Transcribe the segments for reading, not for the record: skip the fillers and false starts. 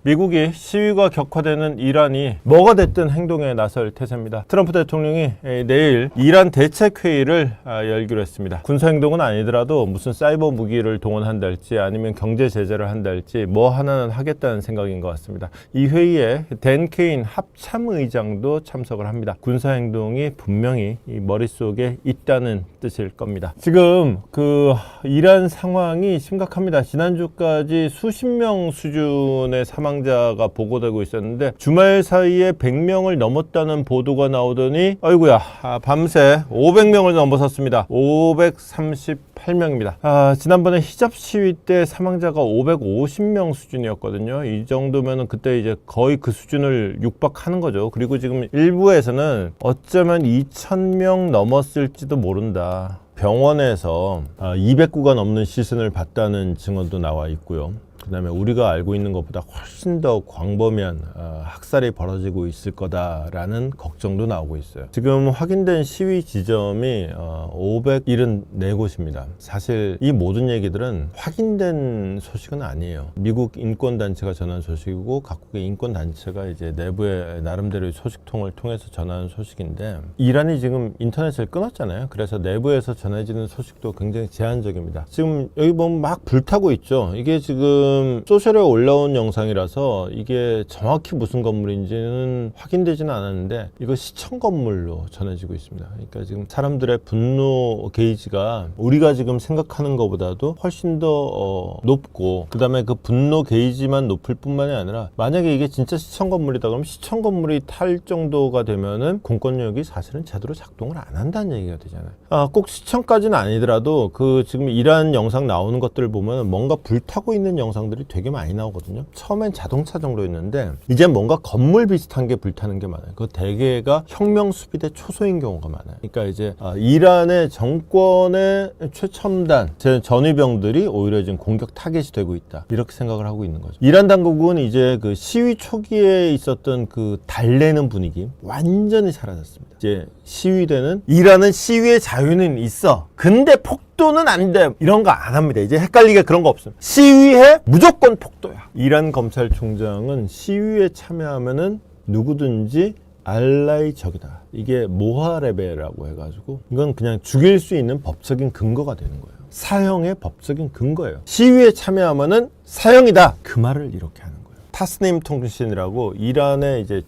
미국이 시위가 격화되는 이란이 뭐가 됐든 행동에 나설 태세입니다. 트럼프 대통령이 내일 이란 대책회의를 열기로 했습니다. 군사행동은 아니더라도 무슨 사이버 무기를 동원한달지 아니면 경제 제재를 한달지 뭐 하나는 하겠다는 생각인 것 같습니다. 이 회의에 댄 케인 합참의장도 참석을 합니다. 군사행동이 분명히 이 머릿속에 있다는 뜻일 겁니다. 지금 그 이란 상황이 심각합니다. 지난주까지 수십 명 수준의 사망자가 보고되고 있었는데 주말 사이에 100명을 넘었다는 보도가 나오더니 아이고야 밤새 500명을 넘어섰습니다. 538명입니다. 지난번에 히잡 시위 때 사망자가 550명 수준이었거든요. 이 정도면은 그때 이제 거의 그 수준을 육박하는 거죠. 그리고 지금 일부에서는 어쩌면 2000명 넘었을지도 모른다. 병원에서 200구가 넘는 시신을 봤다는 증언도 나와 있고요. 그 다음에 우리가 알고 있는 것보다 훨씬 더 광범위한 학살이 벌어지고 있을 거다라는 걱정도 나오고 있어요. 지금 확인된 시위 지점이 574곳입니다. 사실 이 모든 얘기들은 확인된 소식은 아니에요. 미국 인권단체가 전한 소식이고 각국의 인권단체가 이제 내부의 나름대로의 소식통을 통해서 전하는 소식인데 이란이 지금 인터넷을 끊었잖아요. 그래서 내부에서 전해지는 소식도 굉장히 제한적입니다. 지금 여기 보면 막 불타고 있죠. 이게 지금 소셜에 올라온 영상이라서 이게 정확히 무슨 건물인지는 확인되지는 않았는데 이거 시청 건물로 전해지고 있습니다. 그러니까 지금 사람들의 분노 게이지가 우리가 지금 생각하는 것보다도 훨씬 더 높고 그 다음에 그 분노 게이지만 높을 뿐만이 아니라 만약에 이게 진짜 시청 건물이다 그러면 시청 건물이 탈 정도가 되면은 공권력이 사실은 제대로 작동을 안 한다는 얘기가 되잖아요. 꼭 시청까지는 아니더라도 그 지금 이란 영상 나오는 것들을 보면 뭔가 불타고 있는 영상들이 되게 많이 나오거든요. 처음엔 자동차 정도였는데 이제 뭔가 건물 비슷한 게 불타는 게 많아요. 그 대개가 혁명 수비대 초소인 경우가 많아요. 그러니까 이제 이란의 정권의 최첨단 전위병들이 오히려 지금 공격 타겟이 되고 있다. 이렇게 생각을 하고 있는 거죠. 이란 당국은 이제 그 시위 초기에 있었던 그 달래는 분위기 완전히 사라졌습니다. 이제 시위대는 이란은 시위의 자유는 있어. 근데 폭도는 안 돼. 이런 거 안 합니다. 이제 헷갈리게 그런 거 없습니다. 시위해 무조건 폭도야. 이란 검찰총장은 시위에 참여하면은 누구든지 알라의 적이다. 이게 모하레베라고 해가지고 이건 그냥 죽일 수 있는 법적인 근거가 되는 거예요. 사형의 법적인 근거예요. 시위에 참여하면은 사형이다. 그 말을 이렇게 하는 거예요. 타스님 통신이라고 이란의 이제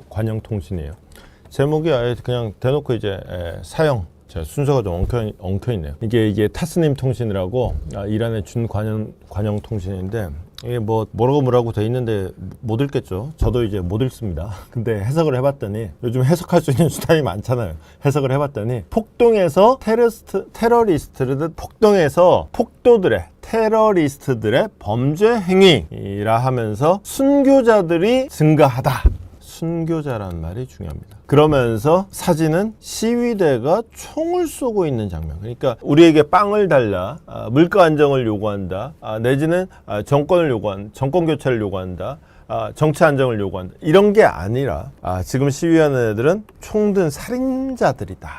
관영 통신이에요. 제목이 아예 그냥 대놓고 이제 사형. 자, 순서가 좀 엉켜있네요. 이게 타스님 통신이라고 이란의 관영 통신인데 이게 뭐라고 돼 있는데 못 읽겠죠. 저도 이제 못 읽습니다. 근데 해석을 해봤더니 요즘 해석할 수 있는 수단이 많잖아요. 해석을 해봤더니 폭동에서 테러리스트들 폭동에서 폭도들의 테러리스트들의 범죄 행위라 하면서 순교자들이 증가하다. 순교자라는 말이 중요합니다. 그러면서 사진은 시위대가 총을 쏘고 있는 장면. 그러니까 우리에게 빵을 달라, 물가 안정을 요구한다, 내지는 정권 교체를 요구한다, 정치 안정을 요구한다. 이런 게 아니라 지금 시위하는 애들은 총든 살인자들이다.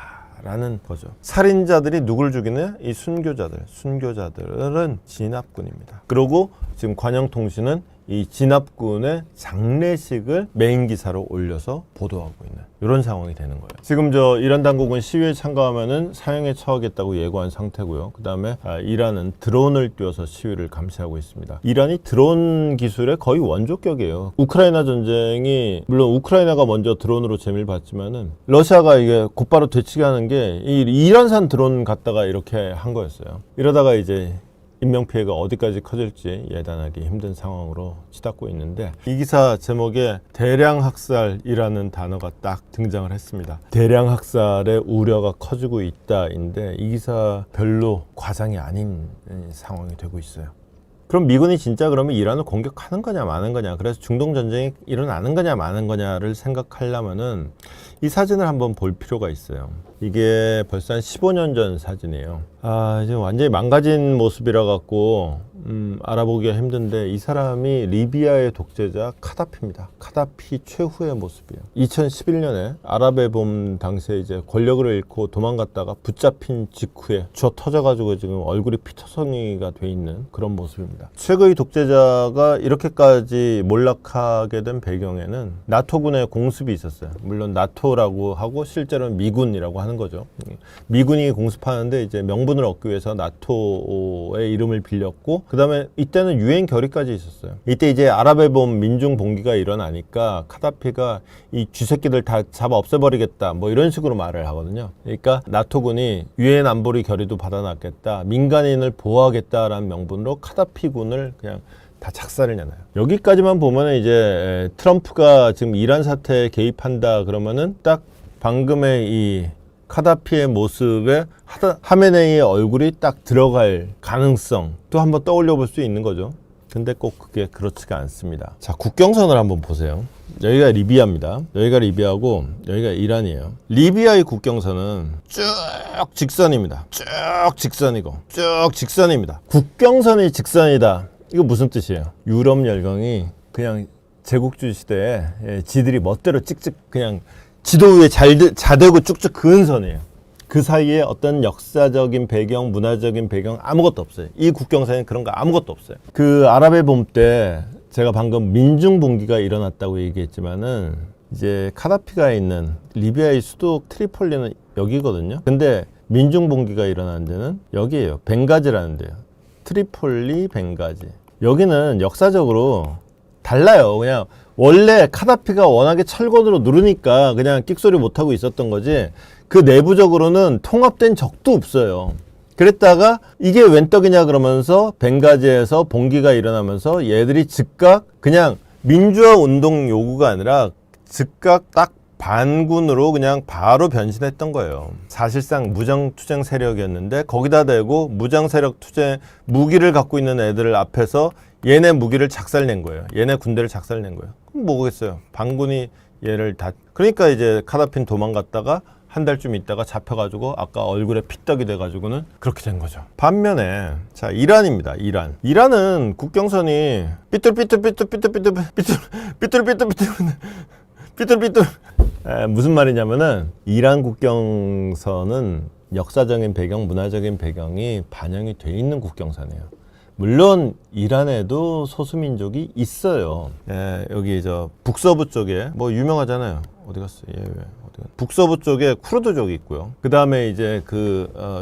라는 거죠. 살인자들이 누굴 죽이느냐? 이 순교자들은 진압군입니다. 그리고 지금 관영통신은 이 진압군의 장례식을 메인 기사로 올려서 보도하고 있는 이런 상황이 되는 거예요. 지금 이란 당국은 시위에 참가하면은 사형에 처하겠다고 예고한 상태고요. 그 다음에 이란은 드론을 띄워서 시위를 감시하고 있습니다. 이란이 드론 기술의 거의 원조격이에요. 우크라이나 전쟁이 물론 우크라이나가 먼저 드론으로 재미를 봤지만은 러시아가 이게 곧바로 되치게 하는 게 이 이란산 드론 갖다가 이렇게 한 거였어요. 이러다가 이제 인명피해가 어디까지 커질지 예단하기 힘든 상황으로 치닫고 있는데 이 기사 제목에 대량학살이라는 단어가 딱 등장을 했습니다. 대량학살의 우려가 커지고 있다인데 이 기사 별로 과장이 아닌 상황이 되고 있어요. 그럼 미군이 진짜 그러면 이란을 공격하는 거냐 마는 거냐, 그래서 중동전쟁이 일어나는 거냐 마는 거냐를 생각하려면은 이 사진을 한번 볼 필요가 있어요. 이게 벌써 한 15년 전 사진이에요. 지금 완전히 망가진 모습이라 갖고 알아보기가 힘든데, 이 사람이 리비아의 독재자 카다피입니다. 카다피 최후의 모습이에요. 2011년에 아랍의 봄 당시에 이제 권력을 잃고 도망갔다가 붙잡힌 직후에 쥐어 터져가지고 지금 얼굴이 피투성이가 돼 있는 그런 모습입니다. 최고의 독재자가 이렇게까지 몰락하게 된 배경에는 나토군의 공습이 있었어요. 물론 나토라고 하고 실제로는 미군이라고 하는 거죠. 미군이 공습하는데 이제 명분을 얻기 위해서 나토의 이름을 빌렸고, 그 다음에 이때는 유엔 결의까지 있었어요. 이때 이제 아랍의 봄 민중 봉기가 일어나니까 카다피가 이 쥐새끼들 다 잡아 없애버리겠다, 뭐 이런 식으로 말을 하거든요. 그러니까 나토군이 유엔 안보리 결의도 받아놨겠다, 민간인을 보호하겠다라는 명분으로 카다피군을 그냥 다 작살을 내놔요. 여기까지만 보면은 이제 트럼프가 지금 이란 사태에 개입한다 그러면은 딱 방금의 이 카다피의 모습에 하메네이의 얼굴이 딱 들어갈 가능성 또 한번 떠올려 볼 수 있는 거죠. 근데 꼭 그게 그렇지가 않습니다. 자, 국경선을 한번 보세요. 여기가 리비아입니다. 여기가 리비아고 여기가 이란이에요. 리비아의 국경선은 쭉 직선입니다. 쭉 직선이고 쭉 직선입니다. 국경선이 직선이다. 이거 무슨 뜻이에요? 유럽 열강이 그냥 제국주의 시대에 지들이 멋대로 찍찍 그냥 지도 위에 자대고 쭉쭉 그은 선이에요. 그 사이에 어떤 역사적인 배경, 문화적인 배경 아무것도 없어요. 이 국경선에 그런 거 아무것도 없어요. 그 아랍의 봄 때 제가 방금 민중봉기가 일어났다고 얘기했지만은 이제 카다피가 있는 리비아의 수도 트리폴리는 여기거든요. 근데 민중봉기가 일어난 데는 여기에요. 벵가지라는 데요. 트리폴리, 벵가지. 여기는 역사적으로 달라요. 그냥 원래 카다피가 워낙에 철권으로 누르니까 그냥 끽소리 못하고 있었던 거지, 그 내부적으로는 통합된 적도 없어요. 그랬다가 이게 웬 떡이냐 그러면서 벵가지에서 봉기가 일어나면서 얘들이 즉각 그냥 민주화 운동 요구가 아니라 즉각 딱 반군으로 그냥 바로 변신했던 거예요. 사실상 무장투쟁 세력이었는데 거기다 대고 무장세력 투쟁 무기를 갖고 있는 애들 앞에서 얘네 무기를 작살낸 거예요. 얘네 군대를 작살낸 거예요. 그럼 뭐겠어요? 반군이 얘를 다, 그러니까 이제 카다피는 도망갔다가 한 달쯤 있다가 잡혀가지고 아까 얼굴에 피떡이 돼가지고는 그렇게 된 거죠. 반면에 자, 이란입니다. 이란은 국경선이 삐뚤삐뚤 무슨 말이냐면은 이란 국경선은 역사적인 배경, 문화적인 배경이 반영이 돼 있는 국경선이에요. 물론 이란에도 소수민족이 있어요. 여기 저 북서부 쪽에 뭐 유명하잖아요. 어디 갔어? 왜? 북서부 쪽에 쿠르드족이 있고요. 그 다음에 이제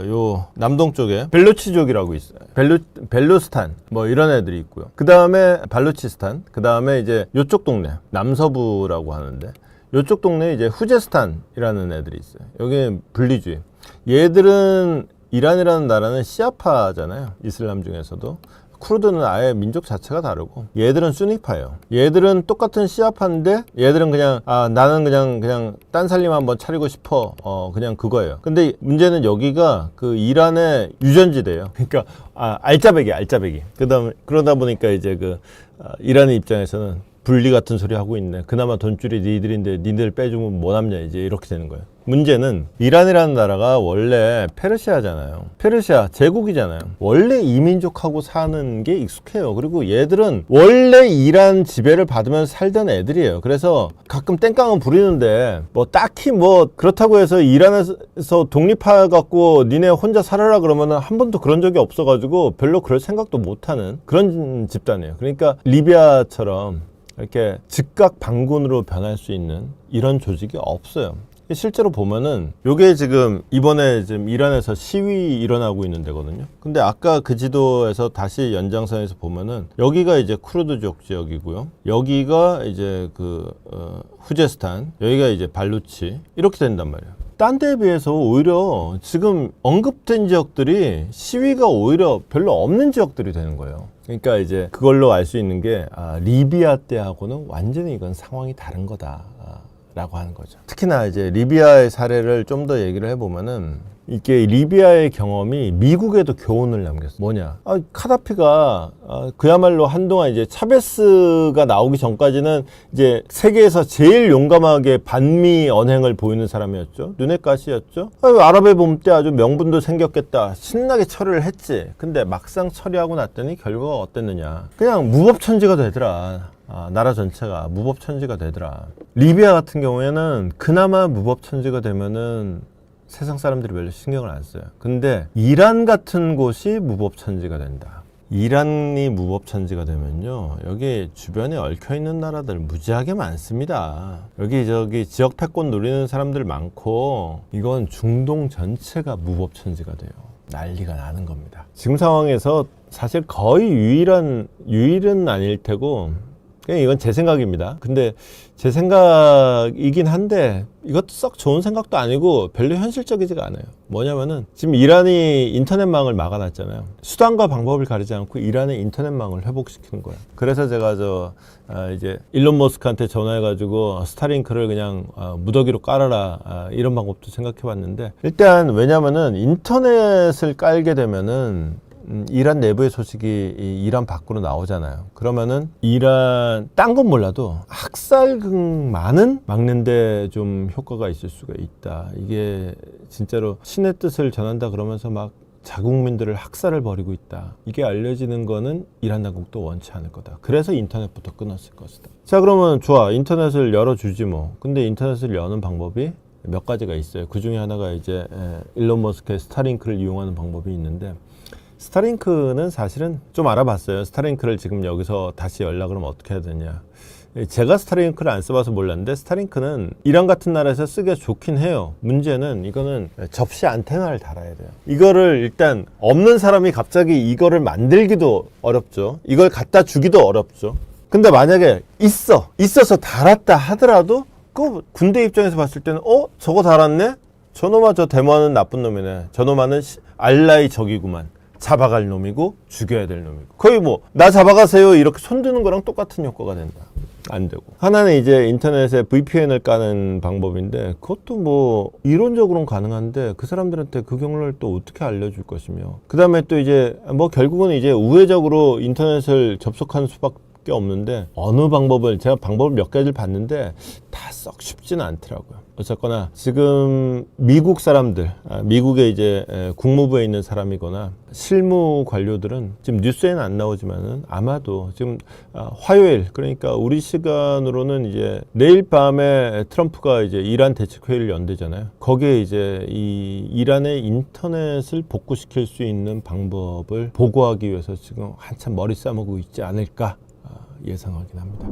요 남동 쪽에 벨루치족이라고 있어요. 벨루스탄 뭐 이런 애들이 있고요. 그 다음에 발루치스탄, 그 다음에 이제 요쪽 동네 남서부라고 하는데 요쪽 동네에 이제 후제스탄이라는 애들이 있어요. 여기 분리주의. 얘들은 이란이라는 나라는 시아파잖아요. 이슬람 중에서도. 쿠르드는 아예 민족 자체가 다르고 얘들은 수니파예요. 얘들은 똑같은 시아파인데 얘들은 그냥 나는 그냥 딴 살림 한번 차리고 싶어, 그냥 그거예요. 근데 문제는 여기가 그 이란의 유전지대예요. 그러니까 알짜배기. 그러다 보니까 이제 이란의 입장에서는 분리 같은 소리 하고 있네. 그나마 돈줄이 니들인데 니들 빼주면 뭐 남냐, 이제 이렇게 되는 거예요. 문제는 이란이라는 나라가 원래 페르시아잖아요. 페르시아 제국이잖아요. 원래 이민족하고 사는 게 익숙해요. 그리고 얘들은 원래 이란 지배를 받으면서 살던 애들이에요. 그래서 가끔 땡깡은 부리는데 뭐 딱히 뭐 그렇다고 해서 이란에서 독립해갖고 니네 혼자 살아라 그러면은 한 번도 그런 적이 없어가지고 별로 그럴 생각도 못하는 그런 집단이에요. 그러니까 리비아처럼 이렇게 즉각 반군으로 변할 수 있는 이런 조직이 없어요. 실제로 보면은 요게 지금 이번에 지금 이란에서 시위 일어나고 있는 데거든요. 근데 아까 그 지도에서 다시 연장선에서 보면은 여기가 이제 쿠르드족 지역이고요. 여기가 이제 후제스탄, 여기가 이제 발루치, 이렇게 된단 말이에요. 딴 데에 비해서 오히려 지금 언급된 지역들이 시위가 오히려 별로 없는 지역들이 되는 거예요. 그러니까 이제 그걸로 알 수 있는 게 리비아 때하고는 완전히 이건 상황이 다른 거다 라고 하는 거죠. 특히나 이제 리비아의 사례를 좀 더 얘기를 해보면은 이게 리비아의 경험이 미국에도 교훈을 남겼어요. 뭐냐? 카다피가 그야말로 한동안 이제 차베스가 나오기 전까지는 이제 세계에서 제일 용감하게 반미 언행을 보이는 사람이었죠. 눈엣 가시였죠. 아랍의 봄 때 아주 명분도 생겼겠다. 신나게 처리를 했지. 근데 막상 처리하고 났더니 결과가 어땠느냐? 그냥 무법천지가 되더라. 나라 전체가 무법천지가 되더라. 리비아 같은 경우에는 그나마 무법천지가 되면은 세상 사람들이 별로 신경을 안 써요. 근데 이란 같은 곳이 무법천지가 된다. 이란이 무법천지가 되면요, 여기 주변에 얽혀있는 나라들 무지하게 많습니다. 여기 지역 패권 누리는 사람들 많고, 이건 중동 전체가 무법천지가 돼요. 난리가 나는 겁니다. 지금 상황에서 사실 거의 유일은 아닐 테고, 그냥 이건 제 생각입니다. 근데 제 생각이긴 한데 이것도 썩 좋은 생각도 아니고 별로 현실적이지가 않아요. 뭐냐면은 지금 이란이 인터넷망을 막아놨잖아요. 수단과 방법을 가리지 않고 이란의 인터넷망을 회복시키는 거예요. 그래서 제가 이제 일론 머스크한테 전화해가지고 스타링크를 그냥 무더기로 깔아라, 이런 방법도 생각해봤는데, 일단 왜냐면은 인터넷을 깔게 되면은 이란 내부의 소식이 이란 밖으로 나오잖아요. 그러면은 이란 딴 건 몰라도 학살극만은 막는데 좀 효과가 있을 수가 있다. 이게 진짜로 신의 뜻을 전한다 그러면서 막 자국민들을 학살을 벌이고 있다. 이게 알려지는 거는 이란 당국도 원치 않을 거다. 그래서 인터넷부터 끊었을 것이다. 자, 그러면 좋아. 인터넷을 열어주지 뭐. 근데 인터넷을 여는 방법이 몇 가지가 있어요. 그 중에 하나가 이제 일론 머스크의 스타링크를 이용하는 방법이 있는데, 스타링크는 사실은 좀 알아봤어요. 스타링크를 지금 여기서 다시 연락을 하면 어떻게 해야 되냐. 제가 스타링크를 안 써봐서 몰랐는데, 스타링크는 이란 같은 나라에서 쓰기가 좋긴 해요. 문제는 이거는 접시 안테나를 달아야 돼요. 이거를 일단 없는 사람이 갑자기 이거를 만들기도 어렵죠. 이걸 갖다 주기도 어렵죠. 근데 만약에 있어서 달았다 하더라도 그 군대 입장에서 봤을 때는 저거 달았네? 저놈아 저 데모하는 나쁜 놈이네. 저놈아는 알라의 적이구만. 잡아갈 놈이고 죽여야 될 놈이고, 거의 뭐 나 잡아가세요 이렇게 손드는 거랑 똑같은 효과가 된다. 안 되고, 하나는 이제 인터넷에 VPN을 까는 방법인데, 그것도 뭐 이론적으로는 가능한데 그 사람들한테 그 경로를 또 어떻게 알려줄 것이며, 그 다음에 또 이제 뭐 결국은 이제 우회적으로 인터넷을 접속하는 수밖에 없는데, 어느 방법을, 제가 방법을 몇 가지를 봤는데 다 썩 쉽지는 않더라고요. 어쨌거나 지금 미국 사람들, 미국의 이제 국무부에 있는 사람이거나 실무 관료들은 지금 뉴스에는 안 나오지만은 아마도 지금 화요일, 그러니까 우리 시간으로는 이제 내일 밤에 트럼프가 이제 이란 대책회의를 연대잖아요. 거기에 이제 이 이란의 인터넷을 복구시킬 수 있는 방법을 보고하기 위해서 지금 한참 머리 싸매고 있지 않을까 예상하긴 합니다.